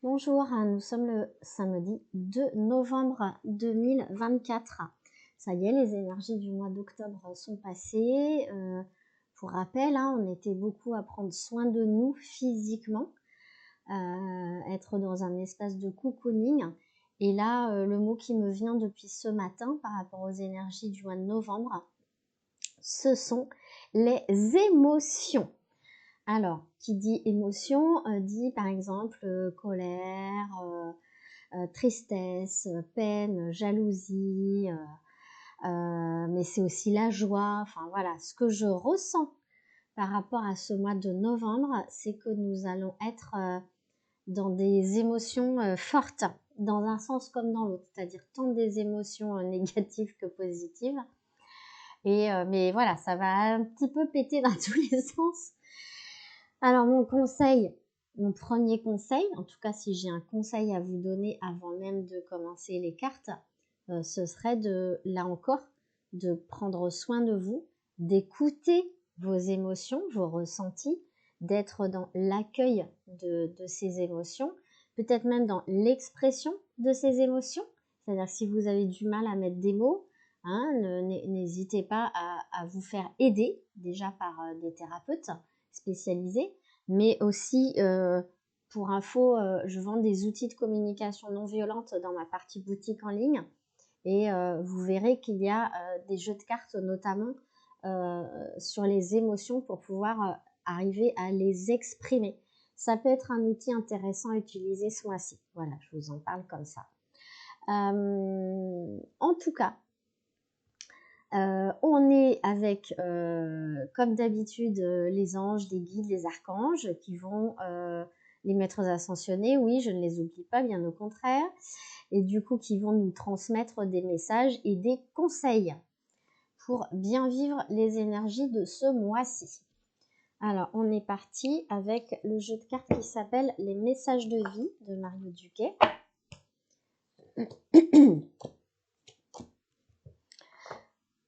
Bonjour, nous sommes le samedi 2 novembre 2024. Ça y est, les énergies du mois d'octobre sont passées. Pour rappel, on était beaucoup à prendre soin de nous physiquement, être dans un espace de cocooning. Et là, le mot qui me vient depuis ce matin par rapport aux énergies du mois de novembre, ce sont les émotions. Alors, qui dit émotion, dit par exemple colère, tristesse, peine, jalousie, mais c'est aussi la joie. Enfin voilà, ce que je ressens par rapport à ce mois de novembre, c'est que nous allons être dans des émotions fortes, dans un sens comme dans l'autre, c'est-à-dire tant des émotions négatives que positives. Et mais voilà, ça va un petit peu péter dans tous les sens. Alors mon premier conseil, en tout cas si j'ai un conseil à vous donner avant même de commencer les cartes, ce serait là encore, de prendre soin de vous, d'écouter vos émotions, vos ressentis, d'être dans l'accueil de ces émotions, peut-être même dans l'expression de ces émotions. C'est-à-dire si vous avez du mal à mettre des mots, n'hésitez pas à vous faire aider déjà par des thérapeutes spécialisés, mais aussi pour info, je vends des outils de communication non violente dans ma partie boutique en ligne et vous verrez qu'il y a des jeux de cartes notamment sur les émotions pour pouvoir arriver à les exprimer. Ça peut être un outil intéressant à utiliser ce mois-ci. Voilà, je vous en parle comme ça. En tout cas, on est avec, comme d'habitude, les anges, les guides, les archanges qui vont, les maîtres ascensionnés, oui, je ne les oublie pas, bien au contraire, et du coup qui vont nous transmettre des messages et des conseils pour bien vivre les énergies de ce mois-ci. Alors, on est parti avec le jeu de cartes qui s'appelle Les messages de vie de Mario Duquet.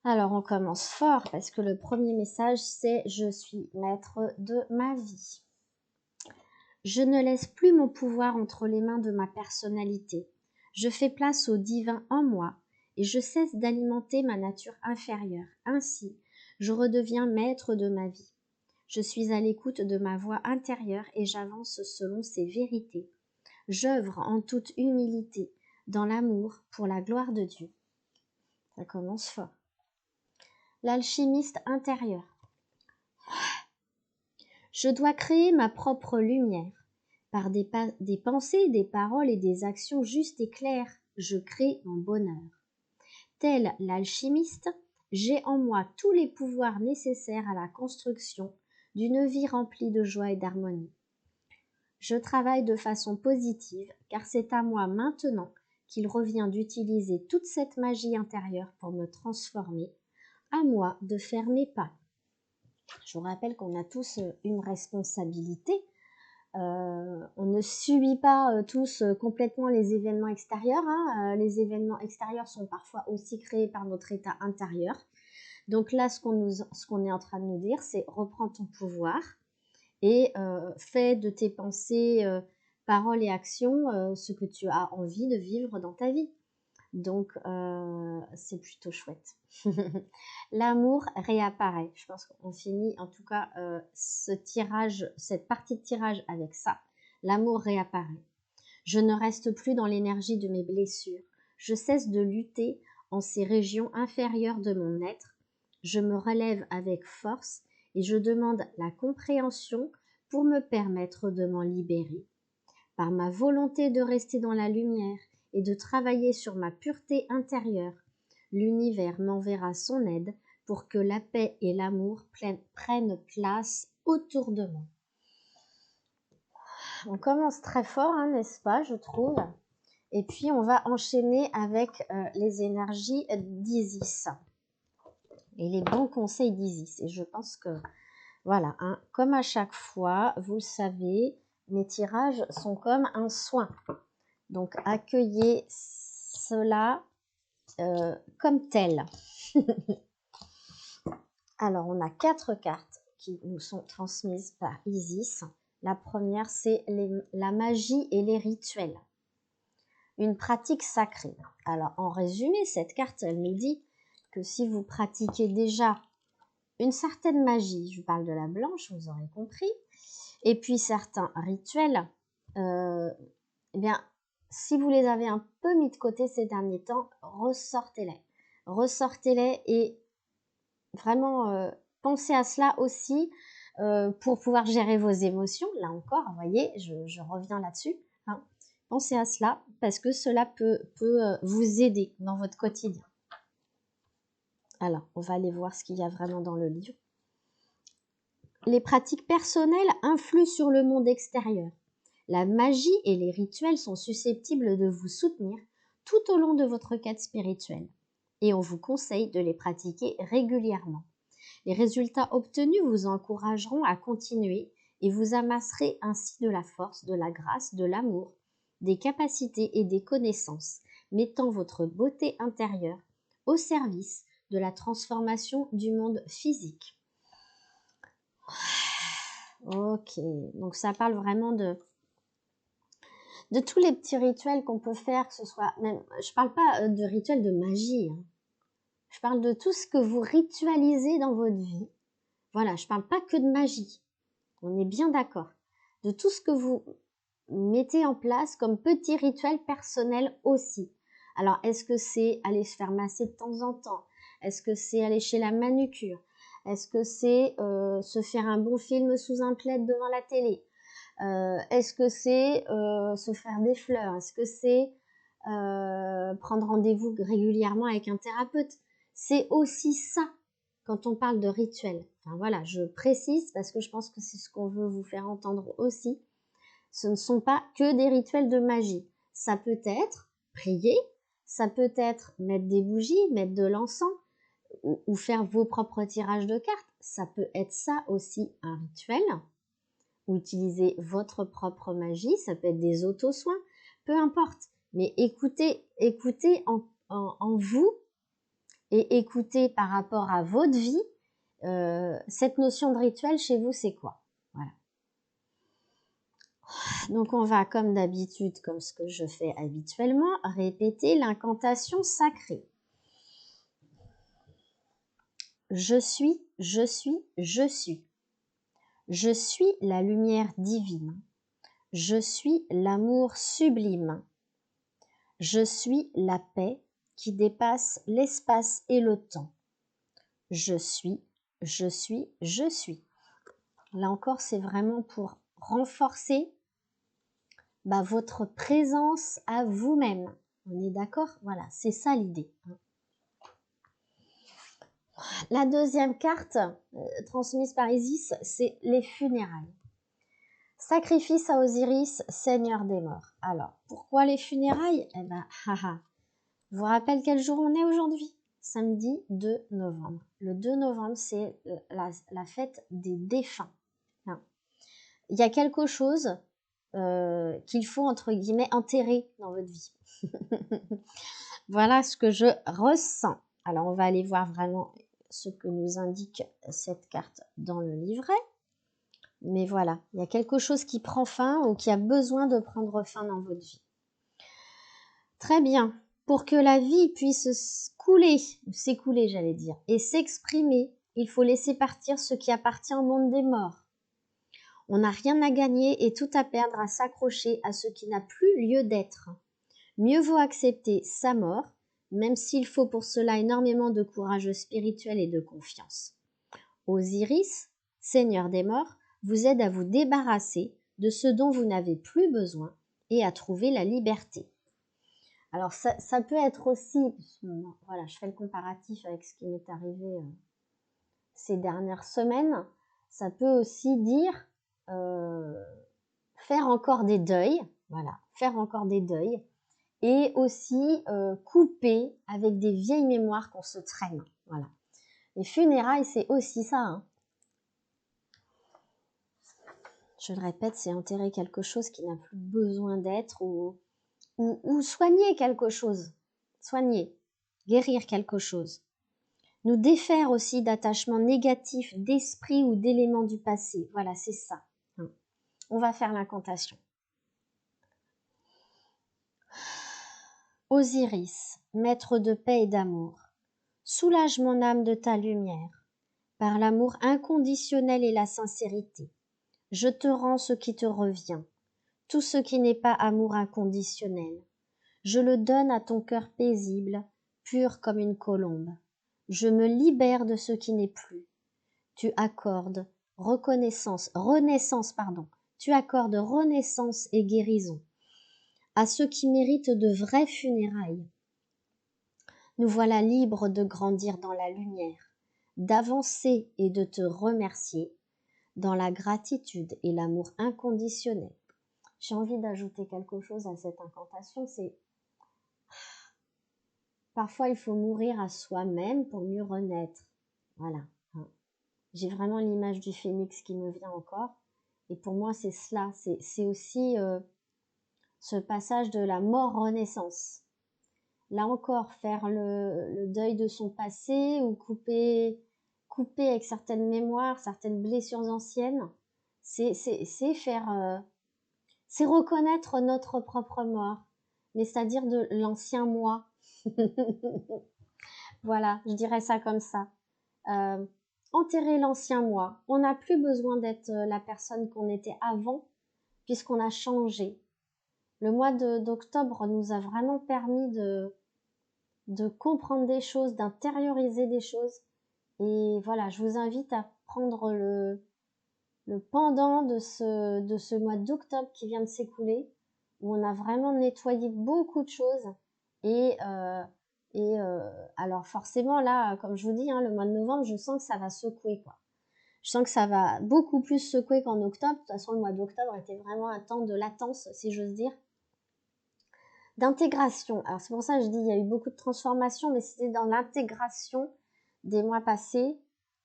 Alors, on commence fort parce que le premier message, c'est « Je suis maître de ma vie ». Je ne laisse plus mon pouvoir entre les mains de ma personnalité. Je fais place au divin en moi et je cesse d'alimenter ma nature inférieure. Ainsi, je redeviens maître de ma vie. Je suis à l'écoute de ma voix intérieure et j'avance selon ses vérités. J'œuvre en toute humilité, dans l'amour, pour la gloire de Dieu. Ça commence fort. L'alchimiste intérieur. Je dois créer ma propre lumière. Par des pensées, des paroles et des actions justes et claires, je crée mon bonheur. Tel l'alchimiste, j'ai en moi tous les pouvoirs nécessaires à la construction d'une vie remplie de joie et d'harmonie. Je travaille de façon positive, car c'est à moi maintenant qu'il revient d'utiliser toute cette magie intérieure pour me transformer, à moi de faire mes pas. Je vous rappelle qu'on a tous une responsabilité. On ne subit pas tous complètement les événements extérieurs. Les événements extérieurs sont parfois aussi créés par notre état intérieur. Donc là, ce qu'on est en train de nous dire, c'est reprends ton pouvoir et fais de tes pensées, paroles et actions ce que tu as envie de vivre dans ta vie. Donc, c'est plutôt chouette. L'amour réapparaît. Je pense qu'on finit en tout cas cette partie de tirage avec ça. L'amour réapparaît. Je ne reste plus dans l'énergie de mes blessures. Je cesse de lutter en ces régions inférieures de mon être. Je me relève avec force et je demande la compréhension pour me permettre de m'en libérer. Par ma volonté de rester dans la lumière et de travailler sur ma pureté intérieure, l'univers m'enverra son aide pour que la paix et l'amour prennent place autour de moi. On commence très fort, n'est-ce pas, je trouve. Et puis, on va enchaîner avec les énergies d'Isis et les bons conseils d'Isis. Et je pense que, voilà, comme à chaque fois, vous le savez, mes tirages sont comme un soin. Donc, accueillez cela comme tel. Alors, on a 4 cartes qui nous sont transmises par Isis. La première, c'est la magie et les rituels. Une pratique sacrée. Alors, en résumé, cette carte, elle nous dit que si vous pratiquez déjà une certaine magie, je parle de la blanche, vous aurez compris, et puis certains rituels, eh bien, si vous les avez un peu mis de côté ces derniers temps, ressortez-les. Ressortez-les et vraiment pensez à cela aussi pour pouvoir gérer vos émotions. Là encore, vous voyez, je reviens là-dessus. Hein. Pensez à cela parce que cela peut vous aider dans votre quotidien. Alors, on va aller voir ce qu'il y a vraiment dans le livre. Les pratiques personnelles influent sur le monde extérieur. La magie et les rituels sont susceptibles de vous soutenir tout au long de votre quête spirituelle et on vous conseille de les pratiquer régulièrement. Les résultats obtenus vous encourageront à continuer et vous amasserez ainsi de la force, de la grâce, de l'amour, des capacités et des connaissances, mettant votre beauté intérieure au service de la transformation du monde physique. Ok, donc ça parle vraiment de tous les petits rituels qu'on peut faire, que ce soit même, je parle pas de rituels de magie, hein. Je parle de tout ce que vous ritualisez dans votre vie. Voilà, je parle pas que de magie. On est bien d'accord. De tout ce que vous mettez en place comme petits rituels personnels aussi. Alors, est-ce que c'est aller se faire masser de temps en temps? Est-ce que c'est aller chez la manucure? Est-ce que c'est se faire un bon film sous un plaid devant la télé? Est-ce que c'est se faire des fleurs? Est-ce que c'est prendre rendez-vous régulièrement avec un thérapeute? C'est aussi ça quand on parle de rituel. Enfin voilà, je précise parce que je pense que c'est ce qu'on veut vous faire entendre aussi. Ce ne sont pas que des rituels de magie. Ça peut être prier, ça peut être mettre des bougies, mettre de l'encens ou faire vos propres tirages de cartes. Ça peut être ça aussi un rituel. Ou utiliser votre propre magie, ça peut être des auto-soins, peu importe. Mais écoutez en vous et écoutez par rapport à votre vie, cette notion de rituel chez vous, c'est quoi? Voilà. Donc on va, comme d'habitude, comme ce que je fais habituellement, répéter l'incantation sacrée. Je suis, je suis, je suis. Je suis la lumière divine. Je suis l'amour sublime. Je suis la paix qui dépasse l'espace et le temps. Je suis, je suis, je suis. Là encore, c'est vraiment pour renforcer votre présence à vous-même. On est d'accord? Voilà, c'est ça l'idée. La deuxième carte transmise par Isis, c'est les funérailles. Sacrifice à Osiris, seigneur des morts. Alors, pourquoi les funérailles? Eh ben, je vous rappelle quel jour on est aujourd'hui? Samedi 2 novembre. Le 2 novembre, c'est la fête des défunts. Il y a quelque chose qu'il faut, entre guillemets, enterrer dans votre vie. Voilà ce que je ressens. Alors, on va aller voir vraiment ce que nous indique cette carte dans le livret. Mais voilà, il y a quelque chose qui prend fin ou qui a besoin de prendre fin dans votre vie. Très bien. Pour que la vie puisse s'écouler, j'allais dire, et s'exprimer, il faut laisser partir ce qui appartient au monde des morts. On n'a rien à gagner et tout à perdre à s'accrocher à ce qui n'a plus lieu d'être. Mieux vaut accepter sa mort, même s'il faut pour cela énormément de courage spirituel et de confiance. Osiris, Seigneur des morts, vous aide à vous débarrasser de ce dont vous n'avez plus besoin et à trouver la liberté. Alors ça peut être aussi, voilà, je fais le comparatif avec ce qui m'est arrivé ces dernières semaines, ça peut aussi dire faire encore des deuils, voilà, faire encore des deuils, et aussi couper avec des vieilles mémoires qu'on se traîne, voilà. Les funérailles, c'est aussi ça, hein. Je le répète, c'est enterrer quelque chose qui n'a plus besoin d'être ou soigner quelque chose, soigner, guérir quelque chose. Nous défaire aussi d'attachements négatifs, d'esprit ou d'éléments du passé. Voilà, c'est ça. On va faire l'incantation. Osiris, maître de paix et d'amour, soulage mon âme de ta lumière, par l'amour inconditionnel et la sincérité. Je te rends ce qui te revient, tout ce qui n'est pas amour inconditionnel. Je le donne à ton cœur paisible, pur comme une colombe. Je me libère de ce qui n'est plus. Tu accordes renaissance et guérison à ceux qui méritent de vraies funérailles. Nous voilà libres de grandir dans la lumière, d'avancer et de te remercier dans la gratitude et l'amour inconditionnel. J'ai envie d'ajouter quelque chose à cette incantation, c'est parfois il faut mourir à soi-même pour mieux renaître. Voilà. J'ai vraiment l'image du phénix qui me vient encore. Et pour moi, c'est cela. C'est aussi ce passage de la mort-renaissance. Là encore, faire le deuil de son passé ou couper avec certaines mémoires, certaines blessures anciennes, c'est faire, c'est reconnaître notre propre mort, mais c'est-à-dire de l'ancien moi. Voilà, je dirais ça comme ça. Enterrer l'ancien moi. On n'a plus besoin d'être la personne qu'on était avant, puisqu'on a changé. Le mois d'octobre nous a vraiment permis de comprendre des choses, d'intérioriser des choses. Et voilà, je vous invite à prendre le pendant de ce mois d'octobre qui vient de s'écouler, où on a vraiment nettoyé beaucoup de choses. Et alors forcément, là, comme je vous dis, le mois de novembre, je sens que ça va secouer, quoi. Je sens que ça va beaucoup plus secouer qu'en octobre. De toute façon, le mois d'octobre était vraiment un temps de latence, si j'ose dire. D'intégration. Alors c'est pour ça que je dis il y a eu beaucoup de transformations, mais c'était dans l'intégration des mois passés,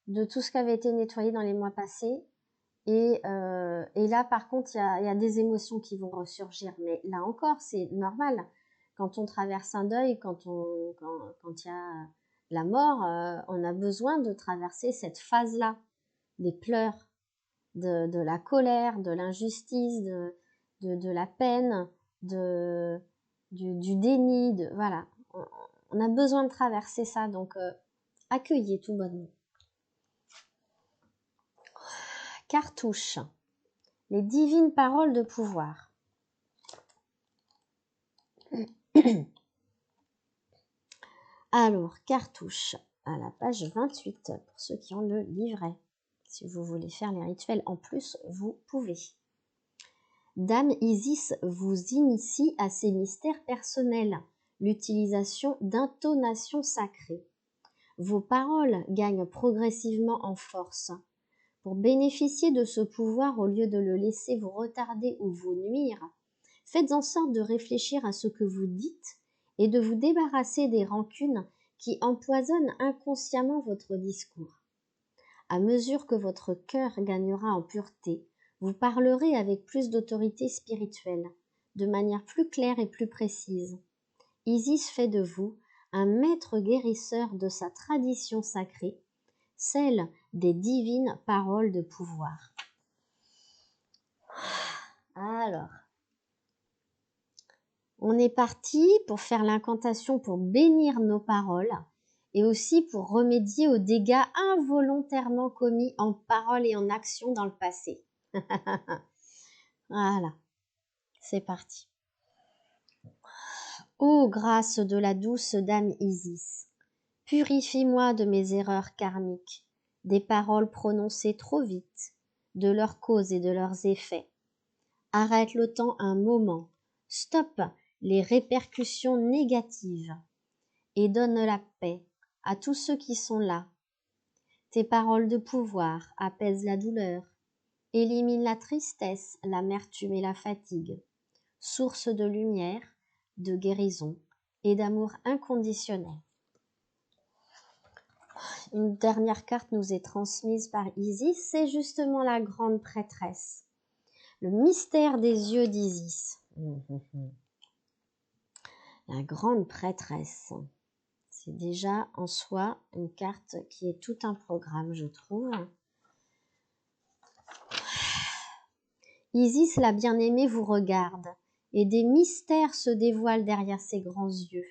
de tout ce qui avait été nettoyé dans les mois passés. Et là, par contre, il y a des émotions qui vont ressurgir. Mais là encore, c'est normal. Quand on traverse un deuil, quand il y a la mort, on a besoin de traverser cette phase-là, des pleurs, de la colère, de l'injustice, de la peine, du déni, voilà. On a besoin de traverser ça, donc accueillez tout bonnement. Cartouche. Les divines paroles de pouvoir. Alors, cartouche, à la page 28, pour ceux qui ont le livret. Si vous voulez faire les rituels en plus, vous pouvez. Dame Isis vous initie à ces mystères personnels, l'utilisation d'intonations sacrées. Vos paroles gagnent progressivement en force. Pour bénéficier de ce pouvoir, au lieu de le laisser vous retarder ou vous nuire, faites en sorte de réfléchir à ce que vous dites et de vous débarrasser des rancunes qui empoisonnent inconsciemment votre discours. À mesure que votre cœur gagnera en pureté, vous parlerez avec plus d'autorité spirituelle, de manière plus claire et plus précise. Isis fait de vous un maître guérisseur de sa tradition sacrée, celle des divines paroles de pouvoir. Alors, on est parti pour faire l'incantation pour bénir nos paroles et aussi pour remédier aux dégâts involontairement commis en parole et en action dans le passé. Voilà, c'est parti. Ô grâce de la douce dame Isis, purifie-moi de mes erreurs karmiques, des paroles prononcées trop vite, de leurs causes et de leurs effets. Arrête le temps un moment, stoppe les répercussions négatives et donne la paix à tous ceux qui sont là. Tes paroles de pouvoir apaisent la douleur, éliminent la tristesse, l'amertume et la fatigue, source de lumière, de guérison et d'amour inconditionnel. Une dernière carte nous est transmise par Isis, c'est justement la grande prêtresse. Le mystère des yeux d'Isis. La grande prêtresse. C'est déjà en soi une carte qui est tout un programme, je trouve. Isis la bien-aimée vous regarde, et des mystères se dévoilent derrière ses grands yeux.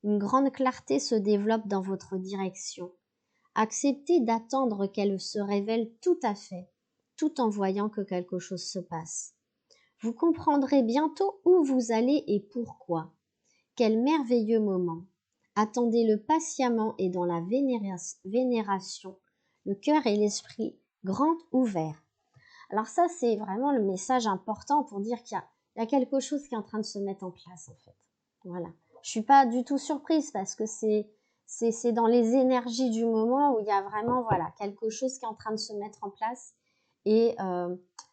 Une grande clarté se développe dans votre direction. Acceptez d'attendre qu'elle se révèle tout à fait, tout en voyant que quelque chose se passe. Vous comprendrez bientôt où vous allez et pourquoi. Quel merveilleux moment. Attendez-le patiemment et dans la vénération, le cœur et l'esprit grand ouverts. Alors ça, c'est vraiment le message important pour dire qu'il y a quelque chose qui est en train de se mettre en place, en fait. Voilà. Je suis pas du tout surprise parce que c'est dans les énergies du moment où il y a vraiment, voilà, quelque chose qui est en train de se mettre en place. Et,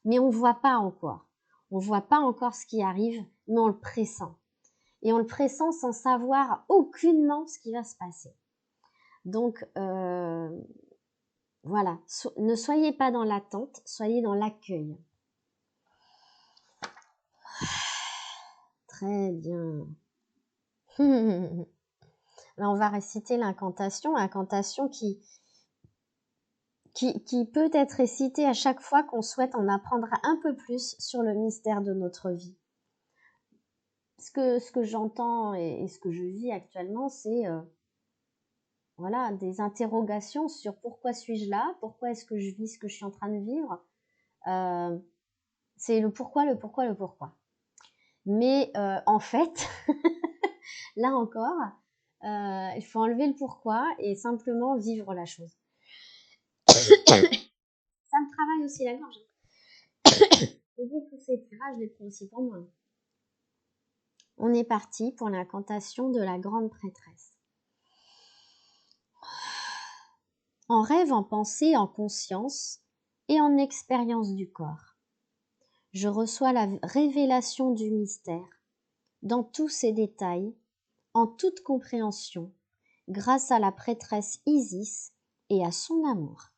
mais on ne voit pas encore. On ne voit pas encore ce qui arrive, mais on le pressent. Et on le pressent sans savoir aucunement ce qui va se passer. Donc, voilà, ne soyez pas dans l'attente, soyez dans l'accueil. Très bien. Là, on va réciter l'incantation qui peut être récitée à chaque fois qu'on souhaite en apprendre un peu plus sur le mystère de notre vie. Ce que j'entends et ce que je vis actuellement, c'est voilà, des interrogations sur pourquoi suis-je là, pourquoi est-ce que je vis ce que je suis en train de vivre. C'est le pourquoi, le pourquoi, le pourquoi. Mais en fait, là encore, il faut enlever le pourquoi et simplement vivre la chose. Ça me travaille aussi la gorge. Et vu que ces tirages, je les prends aussi pour moi. On est parti pour l'incantation de la grande prêtresse. En rêve, en pensée, en conscience et en expérience du corps. Je reçois la révélation du mystère, dans tous ses détails, en toute compréhension, grâce à la prêtresse Isis et à son amour.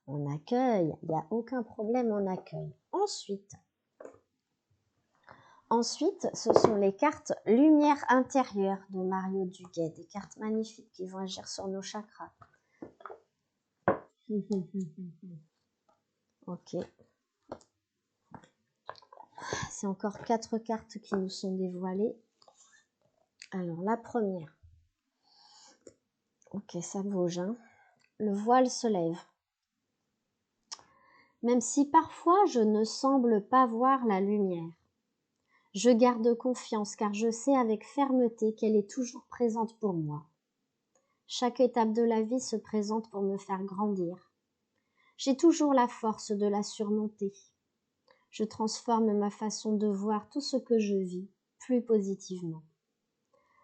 On accueille, il n'y a aucun problème, on accueille. Ensuite, ce sont les cartes Lumière intérieure de Mario Duguay, des cartes magnifiques qui vont agir sur nos chakras. Ok. C'est encore 4 cartes qui nous sont dévoilées. Alors, la première. Ok, ça bouge. Hein. Le voile se lève. Même si parfois je ne semble pas voir la lumière, je garde confiance car je sais avec fermeté qu'elle est toujours présente pour moi. Chaque étape de la vie se présente pour me faire grandir. J'ai toujours la force de la surmonter. Je transforme ma façon de voir tout ce que je vis plus positivement.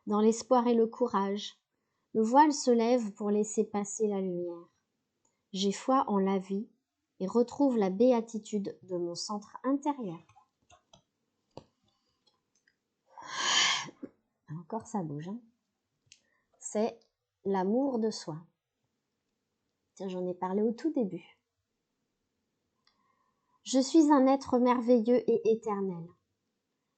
Dans l'espoir et le courage, le voile se lève pour laisser passer la lumière. J'ai foi en la vie et retrouve la béatitude de mon centre intérieur. Encore ça bouge. Hein. C'est l'amour de soi. Tiens, j'en ai parlé au tout début. Je suis un être merveilleux et éternel.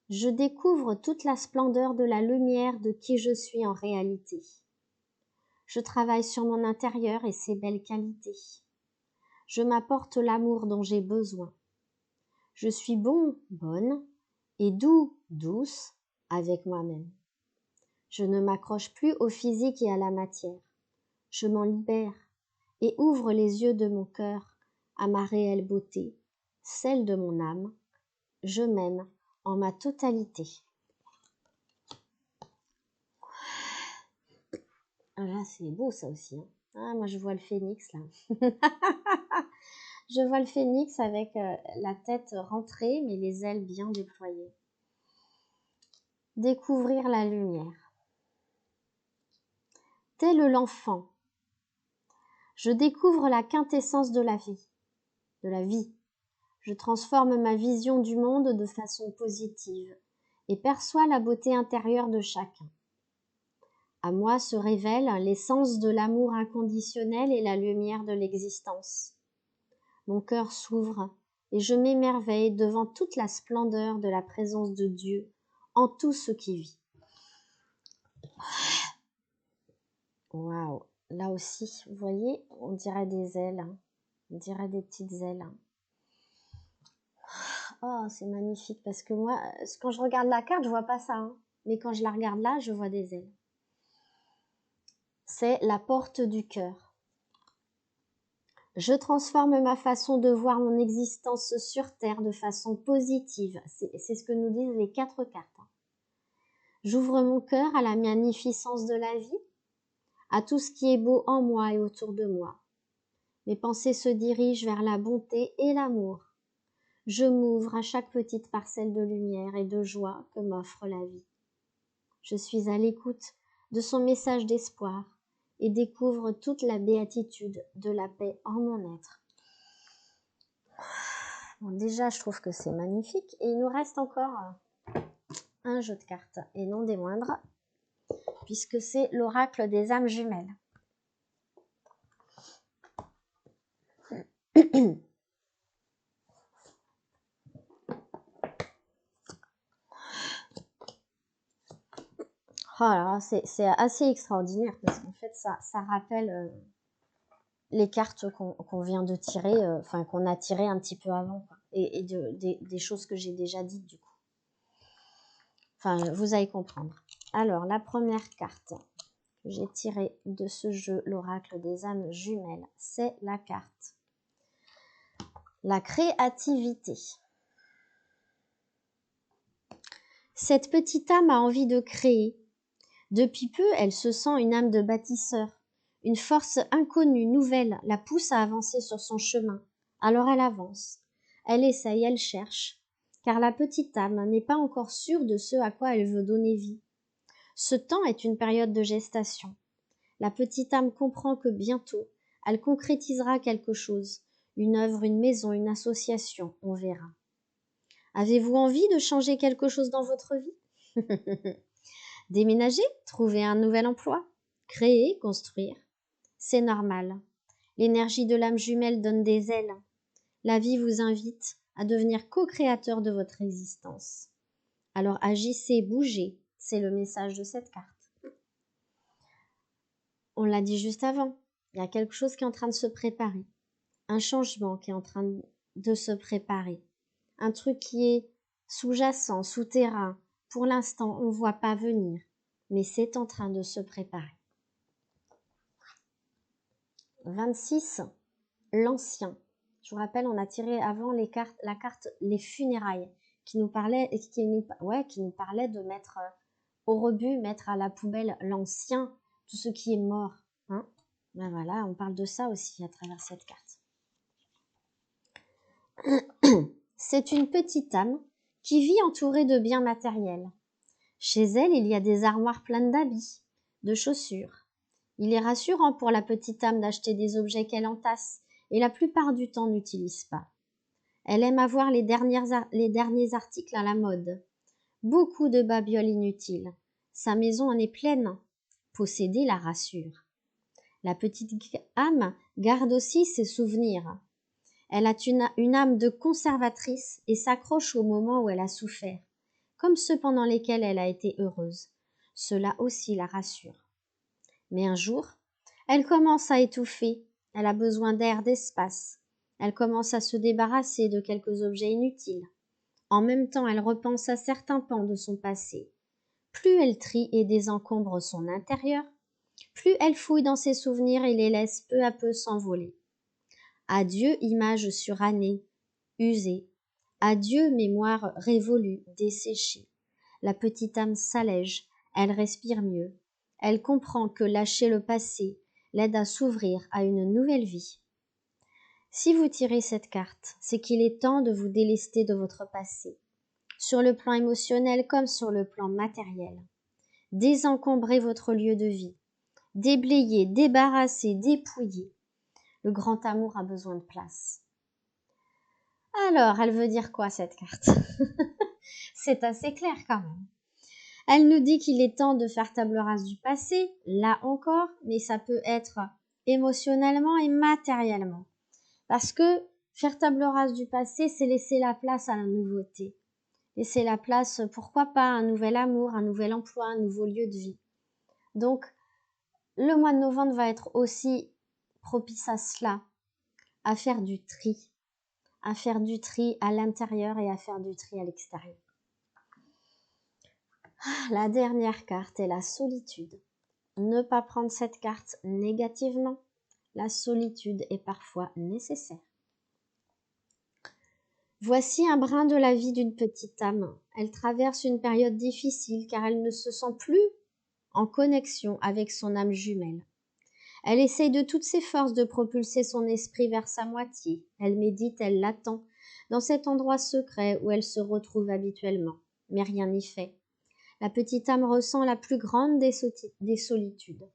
Je découvre toute la splendeur de la lumière de qui je suis en réalité. Je travaille sur mon intérieur et ses belles qualités. Je m'apporte l'amour dont j'ai besoin. Je suis bon, bonne, et doux, douce, avec moi-même. Je ne m'accroche plus au physique et à la matière. Je m'en libère et ouvre les yeux de mon cœur à ma réelle beauté, celle de mon âme. Je m'aime en ma totalité. Ah là, c'est beau ça aussi. Hein. Ah, moi, je vois le phénix là. Je vois le phénix avec la tête rentrée, mais les ailes bien déployées. Découvrir la lumière. Tel l'enfant, je découvre la quintessence de la vie. Je transforme ma vision du monde de façon positive et perçois la beauté intérieure de chacun. À moi se révèle l'essence de l'amour inconditionnel et la lumière de l'existence. Mon cœur s'ouvre et je m'émerveille devant toute la splendeur de la présence de Dieu en tout ce qui vit. Waouh! Là aussi, vous voyez, on dirait des ailes, hein. On dirait des petites ailes. Hein. Oh, c'est magnifique parce que moi, quand je regarde la carte, je vois pas ça, hein. Mais quand je la regarde là, je vois des ailes. C'est la porte du cœur. Je transforme ma façon de voir mon existence sur Terre de façon positive. C'est ce que nous disent les 4 cartes. J'ouvre mon cœur à la magnificence de la vie, à tout ce qui est beau en moi et autour de moi. Mes pensées se dirigent vers la bonté et l'amour. Je m'ouvre à chaque petite parcelle de lumière et de joie que m'offre la vie. Je suis à l'écoute de son message d'espoir et découvre toute la béatitude de la paix en mon être. Bon, déjà, je trouve que c'est magnifique. Et il nous reste encore un jeu de cartes, et non des moindres, puisque c'est l'oracle des âmes jumelles. Oh là, c'est assez extraordinaire parce qu'en fait, ça rappelle les cartes qu'on vient de tirer, enfin qu'on a tirées un petit peu avant, quoi, et des choses que j'ai déjà dites du coup. Enfin, vous allez comprendre. Alors, la première carte que j'ai tirée de ce jeu, l'oracle des âmes jumelles, c'est la carte la créativité. Cette petite âme a envie de créer. Depuis peu, elle se sent une âme de bâtisseur. Une force inconnue, nouvelle, la pousse à avancer sur son chemin. Alors elle avance. Elle essaye, elle cherche. Car la petite âme n'est pas encore sûre de ce à quoi elle veut donner vie. Ce temps est une période de gestation. La petite âme comprend que bientôt, elle concrétisera quelque chose. Une œuvre, une maison, une association, on verra. Avez-vous envie de changer quelque chose dans votre vie? Déménager, trouver un nouvel emploi, créer, construire. C'est normal. L'énergie de l'âme jumelle donne des ailes. La vie vous invite à devenir co-créateur de votre existence. Alors agissez, bougez. C'est le message de cette carte. On l'a dit juste avant. Il y a quelque chose qui est en train de se préparer. Un changement qui est en train de se préparer. Un truc qui est sous-jacent, souterrain. Pour l'instant, on ne voit pas venir. Mais c'est en train de se préparer. 26. L'ancien. Je vous rappelle, on a tiré avant la carte les funérailles qui nous parlait de mettre au rebut, mettre à la poubelle l'ancien, tout ce qui est mort. Hein, ben voilà, on parle de ça aussi à travers cette carte. C'est une petite âme qui vit entourée de biens matériels. Chez elle, il y a des armoires pleines d'habits, de chaussures. Il est rassurant pour la petite âme d'acheter des objets qu'elle entasse et la plupart du temps n'utilise pas. Elle aime avoir les derniers articles à la mode. Beaucoup de babioles inutiles. Sa maison en est pleine. Posséder la rassure. La petite âme garde aussi ses souvenirs. Elle a une âme de conservatrice et s'accroche au moment où elle a souffert, comme ceux pendant lesquels elle a été heureuse. Cela aussi la rassure. Mais un jour, elle commence à étouffer. Elle a besoin d'air, d'espace. Elle commence à se débarrasser de quelques objets inutiles. En même temps, elle repense à certains pans de son passé. Plus elle trie et désencombre son intérieur, plus elle fouille dans ses souvenirs et les laisse peu à peu s'envoler. Adieu images surannées, usées. Adieu mémoire révolue, desséchée. La petite âme s'allège, elle respire mieux. Elle comprend que lâcher le passé l'aide à s'ouvrir à une nouvelle vie. Si vous tirez cette carte, c'est qu'il est temps de vous délester de votre passé, sur le plan émotionnel comme sur le plan matériel. Désencombrez votre lieu de vie. Déblayez, débarrassez, dépouillez. Le grand amour a besoin de place. Alors, elle veut dire quoi cette carte? C'est assez clair quand même. Elle nous dit qu'il est temps de faire table rase du passé, là encore, mais ça peut être émotionnellement et matériellement. Parce que faire table rase du passé, c'est laisser la place à la nouveauté. Laisser la place, pourquoi pas, à un nouvel amour, un nouvel emploi, un nouveau lieu de vie. Donc, le mois de novembre va être aussi propice à cela, à faire du tri, à faire du tri à l'intérieur et à faire du tri à l'extérieur. La dernière carte est la solitude. Ne pas prendre cette carte négativement. La solitude est parfois nécessaire. Voici un brin de la vie d'une petite âme. Elle traverse une période difficile car elle ne se sent plus en connexion avec son âme jumelle. Elle essaye de toutes ses forces de propulser son esprit vers sa moitié. Elle médite, elle l'attend, dans cet endroit secret où elle se retrouve habituellement. Mais rien n'y fait. La petite âme ressent la plus grande des solitudes.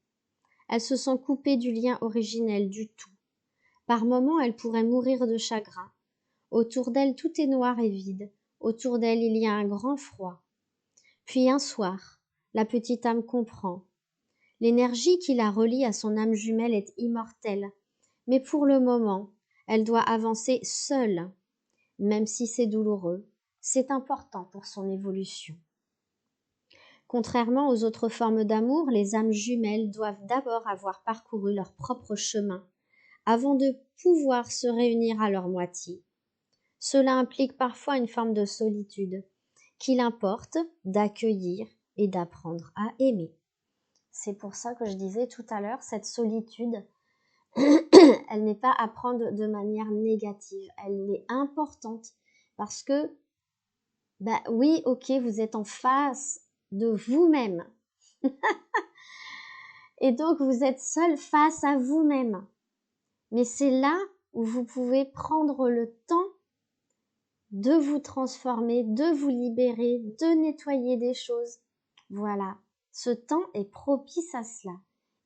Elle se sent coupée du lien originel, du tout. Par moments, elle pourrait mourir de chagrin. Autour d'elle, tout est noir et vide. Autour d'elle, il y a un grand froid. Puis un soir, la petite âme comprend. L'énergie qui la relie à son âme jumelle est immortelle, mais pour le moment, elle doit avancer seule, même si c'est douloureux. C'est important pour son évolution. Contrairement aux autres formes d'amour, les âmes jumelles doivent d'abord avoir parcouru leur propre chemin avant de pouvoir se réunir à leur moitié. Cela implique parfois une forme de solitude qu'il importe d'accueillir et d'apprendre à aimer. C'est pour ça que je disais tout à l'heure, cette solitude, elle n'est pas à prendre de manière négative. Elle est importante parce que, oui, ok, vous êtes en face de vous-même. Et donc, vous êtes seul face à vous-même. Mais c'est là où vous pouvez prendre le temps de vous transformer, de vous libérer, de nettoyer des choses. Voilà, ce temps est propice à cela.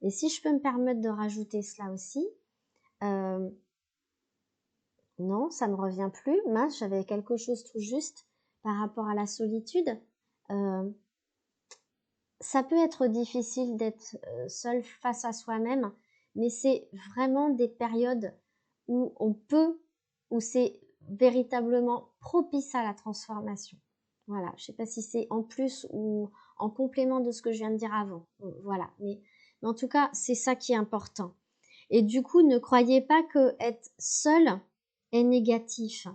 Et si je peux me permettre de rajouter cela aussi, non, ça me revient plus. Mince, j'avais quelque chose tout juste par rapport à la solitude. Ça peut être difficile d'être seul face à soi-même, mais c'est vraiment des périodes où où c'est véritablement propice à la transformation. Voilà, je ne sais pas si c'est en plus ou en complément de ce que je viens de dire avant. Voilà, mais en tout cas, c'est ça qui est important. Et du coup, ne croyez pas que être seul est négatif.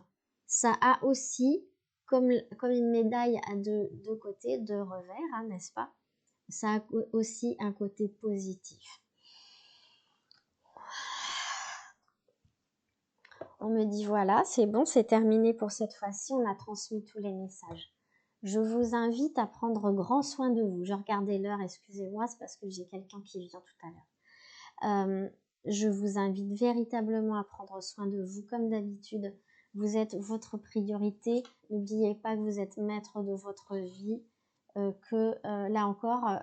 Ça a aussi, comme une médaille à deux côtés, deux revers, hein, n'est-ce pas? Ça a aussi un côté positif. On me dit voilà, c'est bon, c'est terminé pour cette fois-ci, on a transmis tous les messages. Je vous invite à prendre grand soin de vous. Je regardais l'heure, excusez-moi, c'est parce que j'ai quelqu'un qui vient tout à l'heure. Je vous invite véritablement à prendre soin de vous comme d'habitude. Vous êtes votre priorité. N'oubliez pas que vous êtes maître de votre vie, là encore,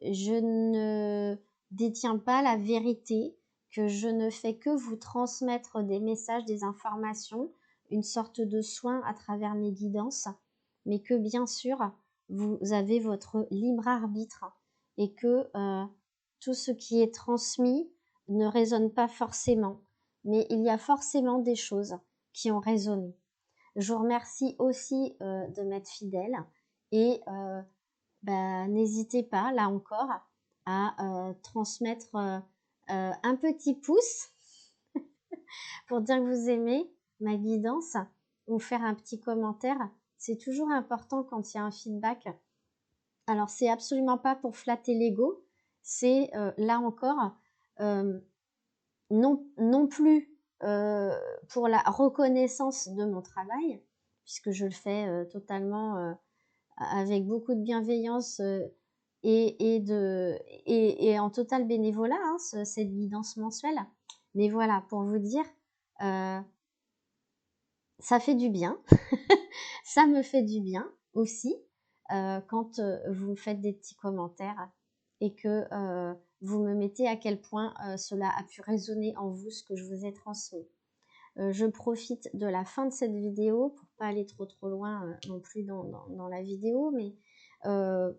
je ne détiens pas la vérité, que je ne fais que vous transmettre des messages, des informations, une sorte de soin à travers mes guidances, mais que bien sûr, vous avez votre libre arbitre et que tout ce qui est transmis ne résonne pas forcément, mais il y a forcément des choses qui ont résonné. Je vous remercie aussi de m'être fidèle et n'hésitez pas, là encore, à transmettre un petit pouce pour dire que vous aimez ma guidance ou faire un petit commentaire. C'est toujours important quand il y a un feedback. Alors, c'est absolument pas pour flatter l'ego, c'est là encore non plus pour la reconnaissance de mon travail, puisque je le fais totalement avec beaucoup de bienveillance et en total bénévolat, hein, cette guidance mensuelle. Mais voilà, pour vous dire, ça fait du bien. Ça me fait du bien aussi quand vous faites des petits commentaires et que vous me mettez à quel point cela a pu résonner en vous, ce que je vous ai transmis. Je profite de la fin de cette vidéo pour pas aller trop loin non plus dans la vidéo, mais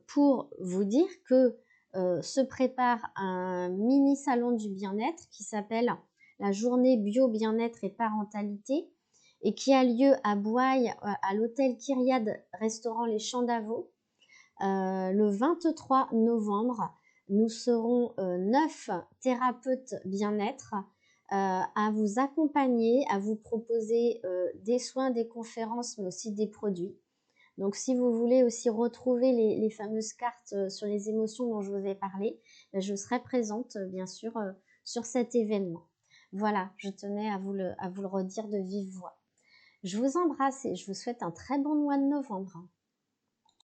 pour vous dire que se prépare un mini salon du bien-être qui s'appelle la journée bio bien-être et parentalité et qui a lieu à Bouaille à l'hôtel Kyriade restaurant Les Champs d'Avaux le 23 novembre. Nous serons 9 thérapeutes bien-être à vous accompagner, à vous proposer des soins, des conférences, mais aussi des produits. Donc si vous voulez aussi retrouver les fameuses cartes sur les émotions dont je vous ai parlé, je serai présente bien sûr sur cet événement. Voilà, je tenais à vous le redire de vive voix. Je vous embrasse et je vous souhaite un très bon mois de novembre.